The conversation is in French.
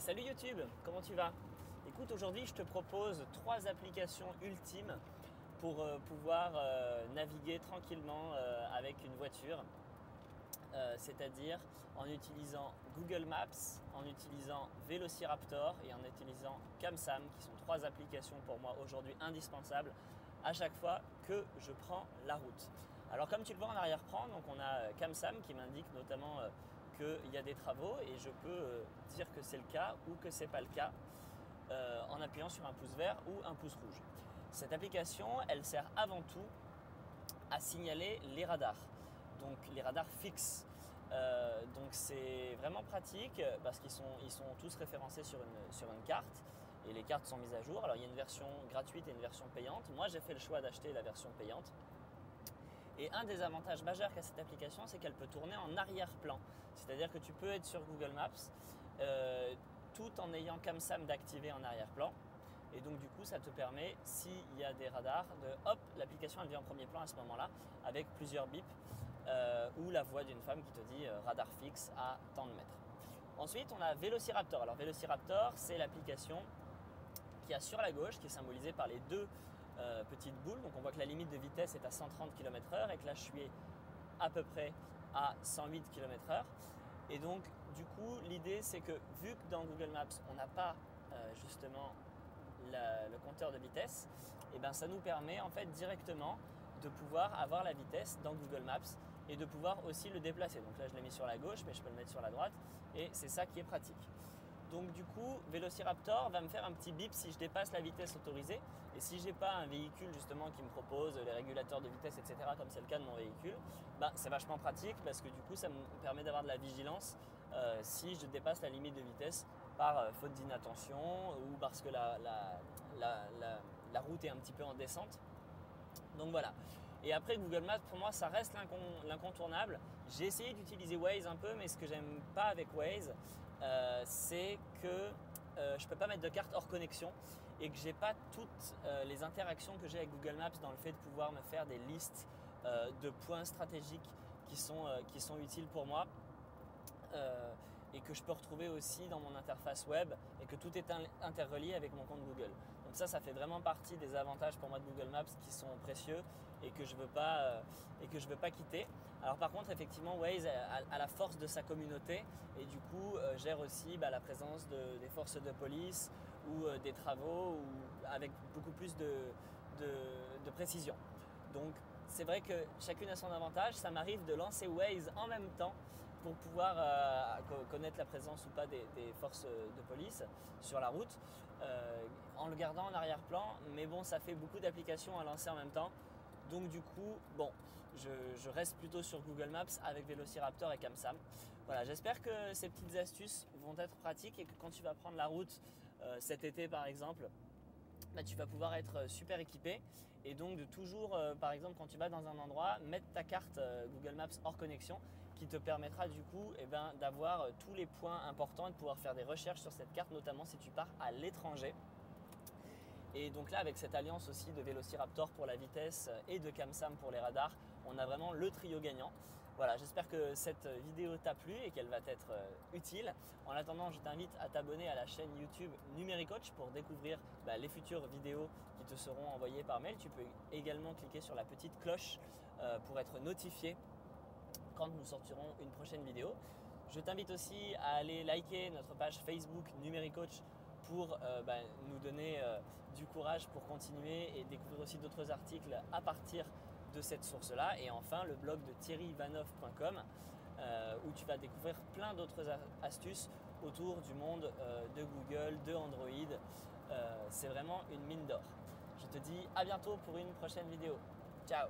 Salut YouTube, comment tu vas? Écoute, aujourd'hui je te propose 3 applications ultimes pour pouvoir naviguer tranquillement avec une voiture. C'est-à-dire en utilisant Google Maps, en utilisant Velociraptor et en utilisant CamSam, qui sont 3 applications pour moi aujourd'hui indispensables à chaque fois que je prends la route. Alors comme tu le vois en arrière-plan, donc on a CamSam qui m'indique notamment qu'il y a des travaux et je peux dire que c'est le cas ou que c'est pas le cas en appuyant sur un pouce vert ou un pouce rouge. Cette application, elle sert avant tout à signaler les radars, donc les radars fixes. Donc c'est vraiment pratique parce qu'ils sont tous référencés sur une carte et les cartes sont mises à jour. Alors il y a une version gratuite et une version payante. Moi j'ai fait le choix d'acheter la version payante. Et un des avantages majeurs qu'a cette application, c'est qu'elle peut tourner en arrière-plan. C'est-à-dire que tu peux être sur Google Maps tout en ayant CamSam d'activer en arrière-plan. Et donc du coup, ça te permet, s'il y a des radars, l'application elle vient en premier plan à ce moment-là, avec plusieurs bips ou la voix d'une femme qui te dit radar fixe à tant de mètres. Ensuite, on a Velociraptor. Alors Velociraptor, c'est l'application qui a sur la gauche, qui est symbolisée par les deux petites boules. Donc on voit que la limite de vitesse est à 130 km/h et que là je suis à peu près à 108 km/h. Et donc du coup, l'idée c'est que vu que dans Google Maps, on n'a pas justement le compteur de vitesse, et ben ça nous permet en fait directement de pouvoir avoir la vitesse dans Google Maps et de pouvoir aussi le déplacer. Donc là je l'ai mis sur la gauche mais je peux le mettre sur la droite et c'est ça qui est pratique. Donc du coup Velociraptor va me faire un petit bip si je dépasse la vitesse autorisée et si j'ai pas un véhicule justement qui me propose les régulateurs de vitesse etc. comme c'est le cas de mon véhicule, c'est vachement pratique parce que du coup ça me permet d'avoir de la vigilance si je dépasse la limite de vitesse par faute d'inattention ou parce que la route est un petit peu en descente. Donc voilà. Et après Google Maps pour moi ça reste l'incontournable. J'ai essayé d'utiliser Waze un peu mais ce que j'aime pas avec Waze c'est que je peux pas mettre de carte hors connexion et que j'ai pas toutes les interactions que j'ai avec Google Maps dans le fait de pouvoir me faire des listes de points stratégiques qui sont utiles pour moi. Et que je peux retrouver aussi dans mon interface web et que tout est interrelié avec mon compte Google. Donc ça fait vraiment partie des avantages pour moi de Google Maps qui sont précieux et que je veux pas quitter. Alors par contre effectivement Waze a la force de sa communauté et du coup gère aussi la présence des forces de police ou des travaux ou avec beaucoup plus de précision. Donc c'est vrai que chacune a son avantage. Ça m'arrive de lancer Waze en même temps pour pouvoir connaître la présence ou pas des forces de police sur la route en le gardant en arrière-plan. Mais bon, ça fait beaucoup d'applications à lancer en même temps. Donc du coup, je reste plutôt sur Google Maps avec Velociraptor et CamSam. Voilà, j'espère que ces petites astuces vont être pratiques et que quand tu vas prendre la route cet été par exemple, tu vas pouvoir être super équipé et donc de toujours, par exemple quand tu vas dans un endroit, mettre ta carte Google Maps hors connexion qui te permettra du coup d'avoir tous les points importants et de pouvoir faire des recherches sur cette carte, notamment si tu pars à l'étranger. Et donc là, avec cette alliance aussi de Velociraptor pour la vitesse et de CamSam pour les radars, on a vraiment le trio gagnant. Voilà, j'espère que cette vidéo t'a plu et qu'elle va t'être utile. En attendant, je t'invite à t'abonner à la chaîne YouTube Numéricoach pour découvrir les futures vidéos qui te seront envoyées par mail. Tu peux également cliquer sur la petite cloche pour être notifié quand nous sortirons une prochaine vidéo. Je t'invite aussi à aller liker notre page Facebook Numéricoach pour nous donner du courage pour continuer et découvrir aussi d'autres articles à partir de cette source-là. Et enfin, le blog de thierryvanhoff.com où tu vas découvrir plein d'autres astuces autour du monde de Google, de Android. C'est vraiment une mine d'or. Je te dis à bientôt pour une prochaine vidéo. Ciao!